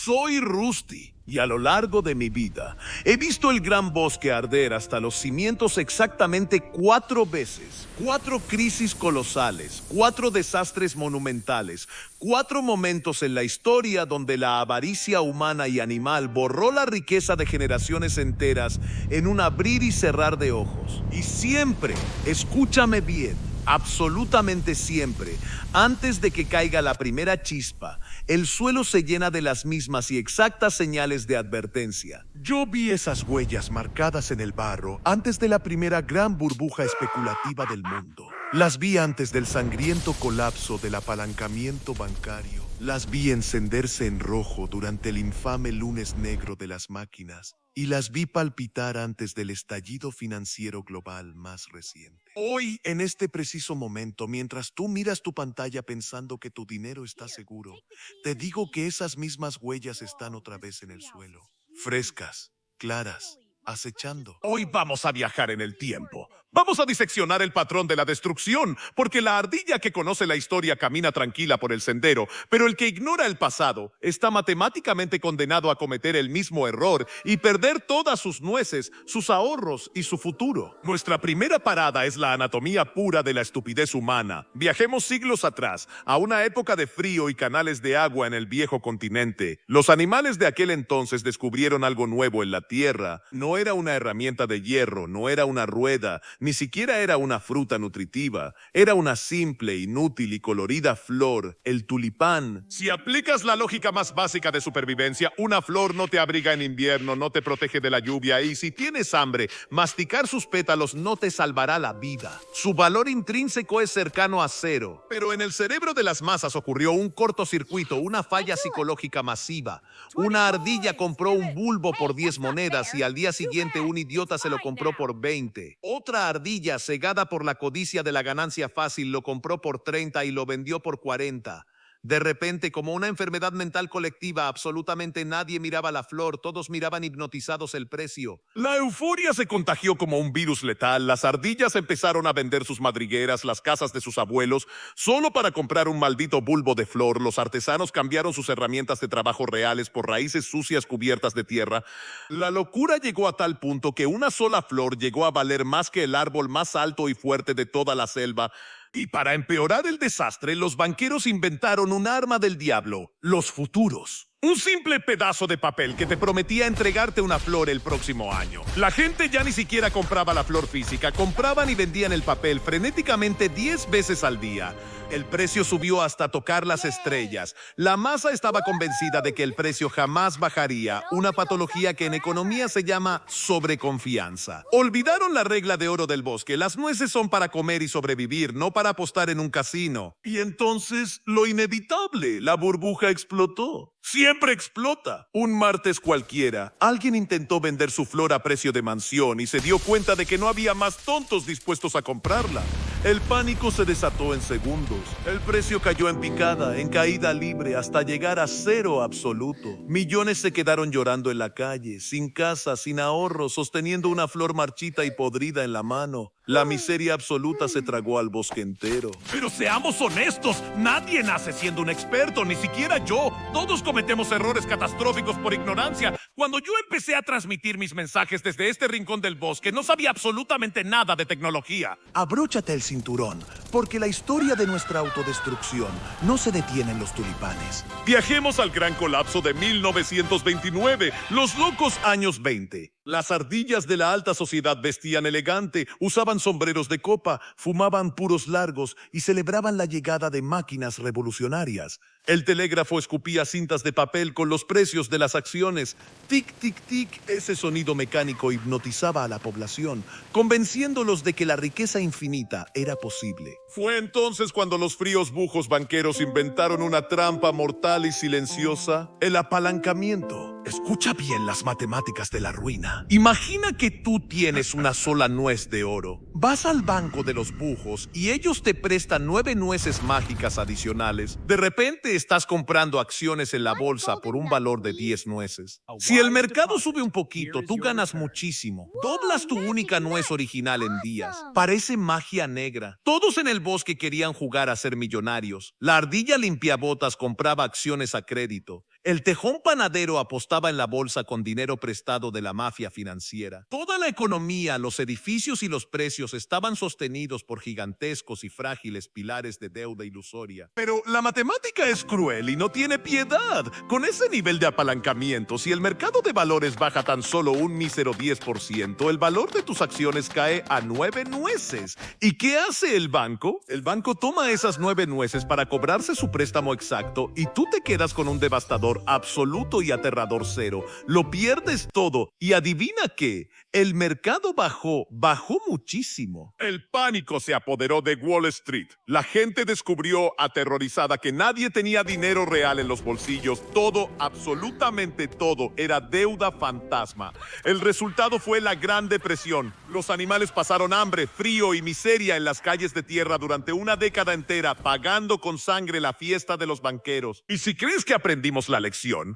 Soy Rusty y a lo largo de mi vida he visto el gran bosque arder hasta los cimientos exactamente 4 veces. 4 crisis colosales, 4 desastres monumentales, 4 momentos en la historia donde la avaricia humana y animal borró la riqueza de generaciones enteras en un abrir y cerrar de ojos. Y siempre, escúchame bien, absolutamente siempre, antes de que caiga la primera chispa, el suelo se llena de las mismas y exactas señales de advertencia. Yo vi esas huellas marcadas en el barro antes de la primera gran burbuja especulativa del mundo. Las vi antes del sangriento colapso del apalancamiento bancario. Las vi encenderse en rojo durante el infame lunes negro de las máquinas. Y las vi palpitar antes del estallido financiero global más reciente. Hoy, en este preciso momento, mientras tú miras tu pantalla pensando que tu dinero está seguro, te digo que esas mismas huellas están otra vez en el suelo, frescas, claras, acechando. Hoy vamos a viajar en el tiempo. Vamos a diseccionar el patrón de la destrucción, porque la ardilla que conoce la historia camina tranquila por el sendero, pero el que ignora el pasado está matemáticamente condenado a cometer el mismo error y perder todas sus nueces, sus ahorros y su futuro. Nuestra primera parada es la anatomía pura de la estupidez humana. Viajemos siglos atrás, a una época de frío y canales de agua en el viejo continente. Los animales de aquel entonces descubrieron algo nuevo en la tierra. No era una herramienta de hierro, no era una rueda, ni siquiera era una fruta nutritiva. Era una simple, inútil y colorida flor, el tulipán. Si aplicas la lógica más básica de supervivencia, una flor no te abriga en invierno, no te protege de la lluvia y si tienes hambre, masticar sus pétalos no te salvará la vida. Su valor intrínseco es cercano a 0. Pero en el cerebro de las masas ocurrió un cortocircuito, una falla psicológica masiva. Una ardilla compró un bulbo por 10 monedas y al día siguiente un idiota se lo compró por 20. Otra ardilla, cegada por la codicia de la ganancia fácil, lo compró por 30 y lo vendió por 40. De repente, como una enfermedad mental colectiva, absolutamente nadie miraba la flor, todos miraban hipnotizados el precio. La euforia se contagió como un virus letal. Las ardillas empezaron a vender sus madrigueras, las casas de sus abuelos, solo para comprar un maldito bulbo de flor. Los artesanos cambiaron sus herramientas de trabajo reales por raíces sucias cubiertas de tierra. La locura llegó a tal punto que una sola flor llegó a valer más que el árbol más alto y fuerte de toda la selva. Y para empeorar el desastre, los banqueros inventaron un arma del diablo, los futuros. Un simple pedazo de papel que te prometía entregarte una flor el próximo año. La gente ya ni siquiera compraba la flor física, compraban y vendían el papel frenéticamente 10 veces al día. El precio subió hasta tocar las estrellas. La masa estaba convencida de que el precio jamás bajaría, una patología que en economía se llama sobreconfianza. Olvidaron la regla de oro del bosque. Las nueces son para comer y sobrevivir, no para apostar en un casino. Y entonces, lo inevitable, la burbuja explotó. Siempre explota. Un martes cualquiera, alguien intentó vender su flor a precio de mansión y se dio cuenta de que no había más tontos dispuestos a comprarla. El pánico se desató en segundos. El precio cayó en picada, en caída libre, hasta llegar a 0 absoluto. Millones se quedaron llorando en la calle, sin casa, sin ahorro, sosteniendo una flor marchita y podrida en la mano. La miseria absoluta se tragó al bosque entero. Pero seamos honestos, nadie nace siendo un experto, ni siquiera yo. Todos cometemos errores catastróficos por ignorancia. Cuando yo empecé a transmitir mis mensajes desde este rincón del bosque, no sabía absolutamente nada de tecnología. Abróchate el cinturón, porque la historia de nuestra autodestrucción no se detiene en los tulipanes. Viajemos al gran colapso de 1929, los locos años 20. Las ardillas de la alta sociedad vestían elegante, usaban sombreros de copa, fumaban puros largos y celebraban la llegada de máquinas revolucionarias. El telégrafo escupía cintas de papel con los precios de las acciones. Tic, tic, tic, ese sonido mecánico hipnotizaba a la población, convenciéndolos de que la riqueza infinita era posible. Fue entonces cuando los fríos bujos banqueros inventaron una trampa mortal y silenciosa, el apalancamiento. Escucha bien las matemáticas de la ruina. Imagina que tú tienes una sola nuez de oro. Vas al banco de los bujos y ellos te prestan 9 nueces mágicas adicionales. De repente estás comprando acciones en la bolsa por un valor de 10 nueces. Si el mercado sube un poquito, tú ganas muchísimo. Doblas tu única nuez original en días. Parece magia negra. Todos en el bosque querían jugar a ser millonarios. La ardilla limpiabotas compraba acciones a crédito. El tejón panadero apostaba en la bolsa con dinero prestado de la mafia financiera. Toda la economía, los edificios y los precios estaban sostenidos por gigantescos y frágiles pilares de deuda ilusoria. Pero la matemática es cruel y no tiene piedad. Con ese nivel de apalancamiento, si el mercado de valores baja tan solo un mísero 10%, el valor de tus acciones cae a 9 nueces. ¿Y qué hace el banco? El banco toma esas 9 nueces para cobrarse su préstamo exacto y tú te quedas con un devastador absoluto y aterrador cero. Lo pierdes todo y adivina qué, el mercado bajó muchísimo. El pánico se apoderó de Wall Street. La gente descubrió aterrorizada que nadie tenía dinero real en los bolsillos. Todo, absolutamente todo, era deuda fantasma. El resultado fue la Gran Depresión. Los animales pasaron hambre, frío y miseria en las calles de tierra durante una década entera, pagando con sangre la fiesta de los banqueros. Y si crees que aprendimos la lección,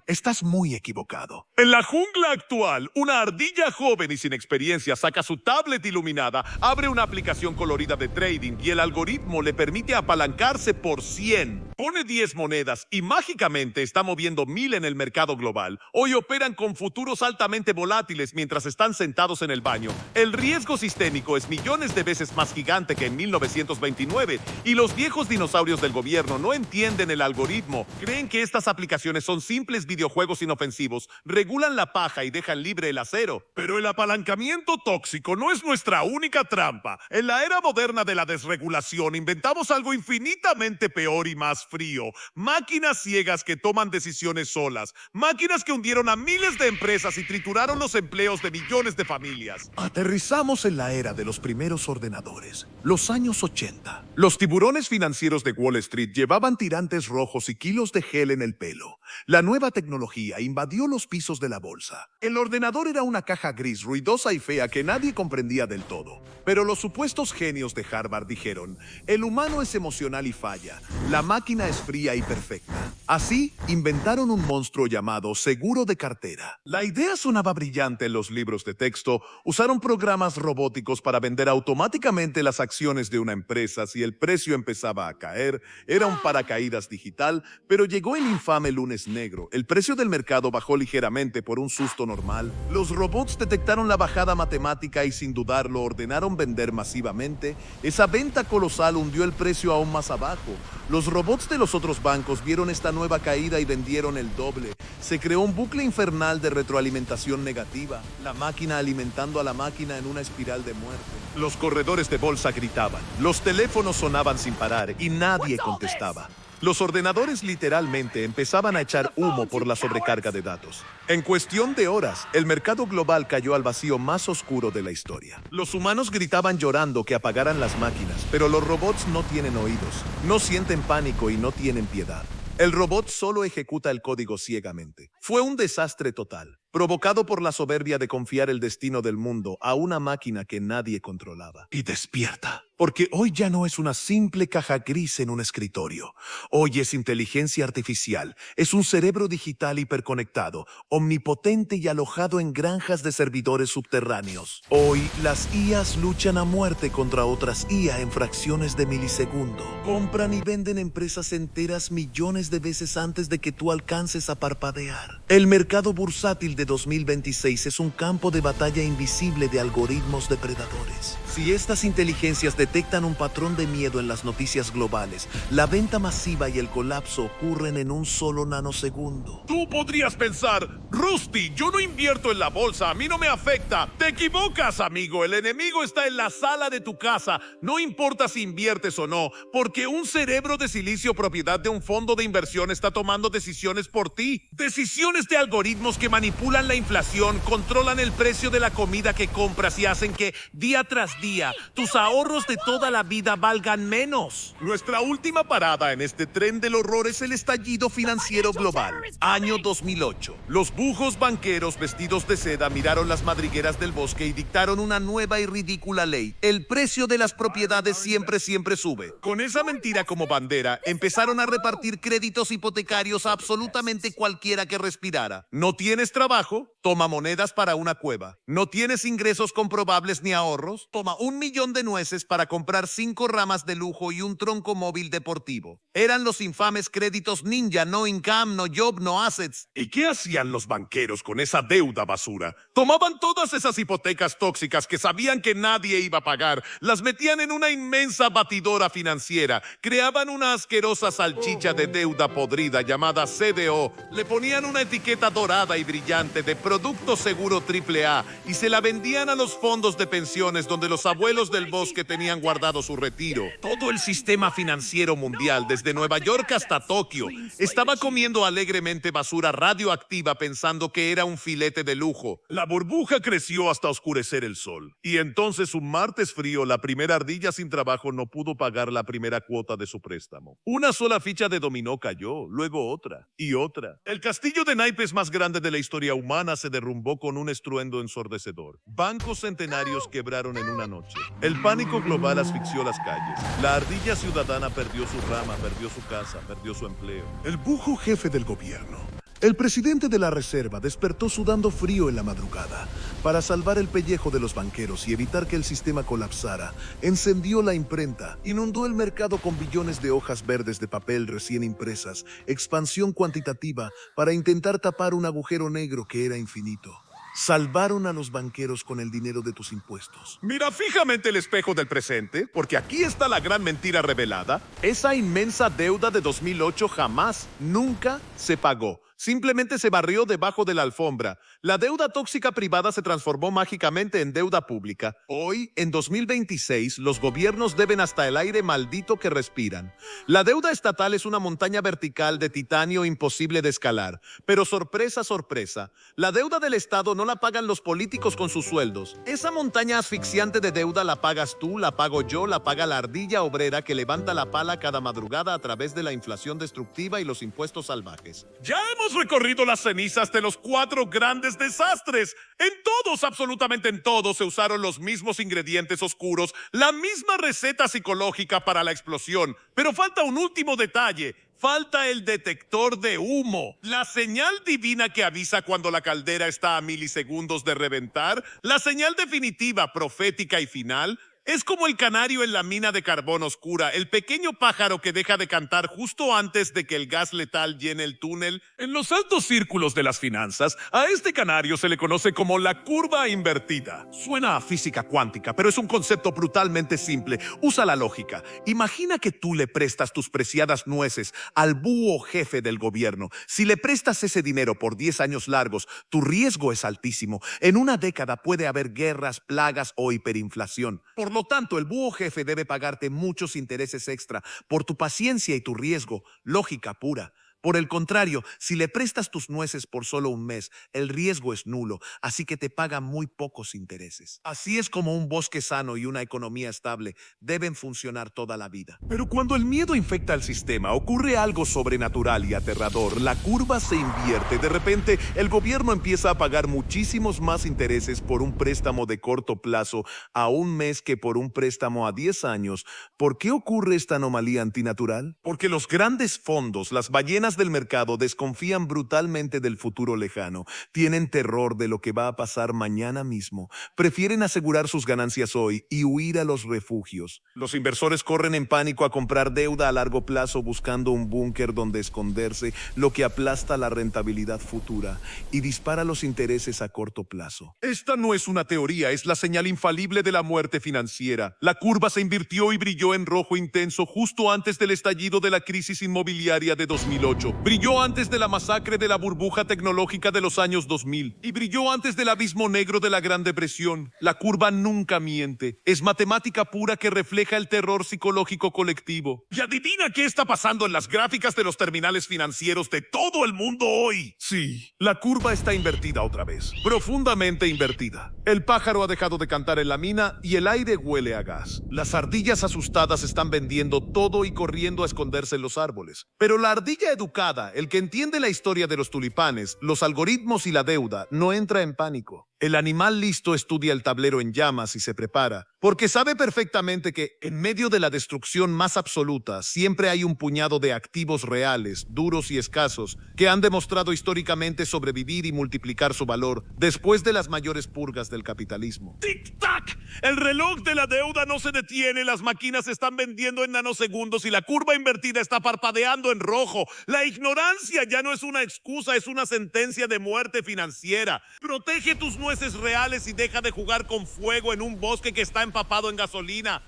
Estás muy equivocado. en la jungla actual, una ardilla joven y sin experiencia saca su tablet iluminada, abre una aplicación colorida de trading y el algoritmo le permite apalancarse por 100. Pone 10 monedas y mágicamente está moviendo 1000 en el mercado global. Hoy operan con futuros altamente volátiles mientras están sentados en el baño. El riesgo sistémico es millones de veces más gigante que en 1929 y los viejos dinosaurios del gobierno no entienden el algoritmo. Creen que estas aplicaciones son simples videojuegos inofensivos, regulan la paja y dejan libre el acero. Pero el apalancamiento tóxico no es nuestra única trampa. En la era moderna de la desregulación inventamos algo infinitamente peor y más frío. Máquinas ciegas que toman decisiones solas. Máquinas que hundieron a miles de empresas y trituraron los empleos de millones de familias. Aterrizamos en la era de los primeros ordenadores, los años 80. Los tiburones financieros de Wall Street llevaban tirantes rojos y kilos de gel en el pelo. La nueva tecnología invadió los pisos de la bolsa. El ordenador era una caja gris, ruidosa y fea que nadie comprendía del todo. Pero los supuestos genios de Harvard dijeron, el humano es emocional y falla, la máquina es fría y perfecta. Así, inventaron un monstruo llamado seguro de cartera. La idea sonaba brillante en los libros de texto. Usaron programas robóticos para vender automáticamente las acciones de una empresa si el precio empezaba a caer. Era un paracaídas digital, pero llegó el infame lunes negro. El precio del mercado bajó ligeramente por un susto normal. Los robots detectaron la bajada matemática y sin dudarlo ordenaron vender masivamente. Esa venta colosal hundió el precio aún más abajo. Los robots de los otros bancos vieron esta nueva caída y vendieron el doble. Se creó un bucle infernal de retroalimentación negativa, la máquina alimentando a la máquina en una espiral de muerte. Los corredores de bolsa gritaban, los teléfonos sonaban sin parar y nadie contestaba. Los ordenadores literalmente empezaban a echar humo por la sobrecarga de datos. En cuestión de horas, el mercado global cayó al vacío más oscuro de la historia. Los humanos gritaban llorando que apagaran las máquinas, pero los robots no tienen oídos, no sienten pánico y no tienen piedad. El robot solo ejecuta el código ciegamente. Fue un desastre total, provocado por la soberbia de confiar el destino del mundo a una máquina que nadie controlaba. Y despierta, porque hoy ya no es una simple caja gris en un escritorio. Hoy es inteligencia artificial, es un cerebro digital hiperconectado, omnipotente y alojado en granjas de servidores subterráneos. Hoy las IAs luchan a muerte contra otras IA en fracciones de milisegundo. Compran y venden empresas enteras millones de veces antes de que tú alcances a parpadear. El mercado bursátil de 2026 es un campo de batalla invisible de algoritmos depredadores. Si estas inteligencias detectan un patrón de miedo en las noticias globales, la venta masiva y el colapso ocurren en un solo nanosegundo. Tú podrías pensar, Rusty, yo no invierto en la bolsa, a mí no me afecta. Te equivocas, amigo, el enemigo está en la sala de tu casa. No importa si inviertes o no, porque un cerebro de silicio propiedad de un fondo de inversión está tomando decisiones por ti. Decisiones de algoritmos que manipulan la inflación, controlan el precio de la comida que compras y hacen que día tras día tus ahorros de toda la vida valgan menos. Nuestra última parada en este tren del horror es el estallido financiero global. Año 2008. Los bujos banqueros vestidos de seda miraron las madrigueras del bosque y dictaron una nueva y ridícula ley. El precio de las propiedades siempre sube. Con esa mentira como bandera, empezaron a repartir créditos hipotecarios a absolutamente cualquiera que respirara. ¿No tienes trabajo? Toma monedas para una cueva. ¿No tienes ingresos comprobables ni ahorros? Toma toma 1 millón de nueces para comprar 5 ramas de lujo y un tronco móvil deportivo. Eran los infames créditos ninja, no income, no job, no assets. ¿Y qué hacían los banqueros con esa deuda basura? Tomaban todas esas hipotecas tóxicas que sabían que nadie iba a pagar, las metían en una inmensa batidora financiera, creaban una asquerosa salchicha de deuda podrida llamada CDO, le ponían una etiqueta dorada y brillante de Producto Seguro AAA y se la vendían a los fondos de pensiones donde los abuelos del bosque tenían guardado su retiro. Todo el sistema financiero mundial, desde Nueva York hasta Tokio, estaba comiendo alegremente basura radioactiva pensando que era un filete de lujo. La burbuja creció hasta oscurecer el sol. Y entonces un martes frío, la primera ardilla sin trabajo no pudo pagar la primera cuota de su préstamo. Una sola ficha de dominó cayó, luego otra y otra. El castillo de naipes más grande de la historia humana se derrumbó con un estruendo ensordecedor. Bancos centenarios quebraron en una noche. El pánico global asfixió las calles. La ardilla ciudadana perdió su rama, perdió su casa, perdió su empleo. El bujo jefe del gobierno, el presidente de la Reserva, despertó sudando frío en la madrugada. Para salvar el pellejo de los banqueros y evitar que el sistema colapsara, encendió la imprenta, inundó el mercado con billones de hojas verdes de papel recién impresas, expansión cuantitativa para intentar tapar un agujero negro que era infinito. Salvaron a los banqueros con el dinero de tus impuestos. Mira fijamente el espejo del presente, porque aquí está la gran mentira revelada. Esa inmensa deuda de 2008 jamás, nunca se pagó. Simplemente se barrió debajo de la alfombra. La deuda tóxica privada se transformó mágicamente en deuda pública. Hoy, en 2026, los gobiernos deben hasta el aire maldito que respiran. La deuda estatal es una montaña vertical de titanio imposible de escalar. Pero sorpresa, sorpresa, la deuda del Estado no la pagan los políticos con sus sueldos. Esa montaña asfixiante de deuda la pagas tú, la pago yo, la paga la ardilla obrera que levanta la pala cada madrugada a través de la inflación destructiva y los impuestos salvajes. Ya hemos recorrido las cenizas de los 4 grandes desastres. En todos, absolutamente en todos, se usaron los mismos ingredientes oscuros, la misma receta psicológica para la explosión. Pero falta un último detalle. Falta el detector de humo, la señal divina que avisa cuando la caldera está a milisegundos de reventar, la señal definitiva, profética y final. Es como el canario en la mina de carbón oscura, el pequeño pájaro que deja de cantar justo antes de que el gas letal llene el túnel. En los altos círculos de las finanzas, a este canario se le conoce como la curva invertida. Suena a física cuántica, pero es un concepto brutalmente simple. Usa la lógica. Imagina que tú le prestas tus preciadas nueces al búho jefe del gobierno. Si le prestas ese dinero por 10 años largos, tu riesgo es altísimo. En una década puede haber guerras, plagas o hiperinflación. Por lo tanto, el búho jefe debe pagarte muchos intereses extra por tu paciencia y tu riesgo. Lógica pura. Por el contrario, si le prestas tus nueces por solo un mes, el riesgo es nulo, así que te paga muy pocos intereses. Así es como un bosque sano y una economía estable deben funcionar toda la vida. Pero cuando el miedo infecta el sistema, ocurre algo sobrenatural y aterrador. La curva se invierte. De repente, el gobierno empieza a pagar muchísimos más intereses por un préstamo de corto plazo a un mes que por un préstamo a 10 años. ¿Por qué ocurre esta anomalía antinatural? Porque los grandes fondos, las ballenas del mercado desconfían brutalmente del futuro lejano, tienen terror de lo que va a pasar mañana mismo, prefieren asegurar sus ganancias hoy y huir a los refugios. Los inversores corren en pánico a comprar deuda a largo plazo buscando un búnker donde esconderse, lo que aplasta la rentabilidad futura y dispara los intereses a corto plazo. Esta no es una teoría, es la señal infalible de la muerte financiera. La curva se invirtió y brilló en rojo intenso justo antes del estallido de la crisis inmobiliaria de 2008. Brilló antes de la masacre de la burbuja tecnológica de los años 2000 y brilló antes del abismo negro de la Gran Depresión. La curva nunca miente. Es matemática pura que refleja el terror psicológico colectivo. Y adivina qué está pasando en las gráficas de los terminales financieros de todo el mundo hoy. Sí, la curva está invertida otra vez. Profundamente invertida. El pájaro ha dejado de cantar en la mina y el aire huele a gas. Las ardillas asustadas están vendiendo todo y corriendo a esconderse en los árboles. Pero la ardilla educada, el que entiende la historia de los tulipanes, los algoritmos y la deuda, no entra en pánico. El animal listo estudia el tablero en llamas y se prepara, porque sabe perfectamente que, en medio de la destrucción más absoluta, siempre hay un puñado de activos reales, duros y escasos, que han demostrado históricamente sobrevivir y multiplicar su valor después de las mayores purgas del capitalismo. ¡Tic-tac! El reloj de la deuda no se detiene, las máquinas se están vendiendo en nanosegundos y la curva invertida está parpadeando en rojo. La ignorancia ya no es una excusa, es una sentencia de muerte financiera. Protege tus nueces reales y deja de jugar con fuego en un bosque que está empapado en gasolina.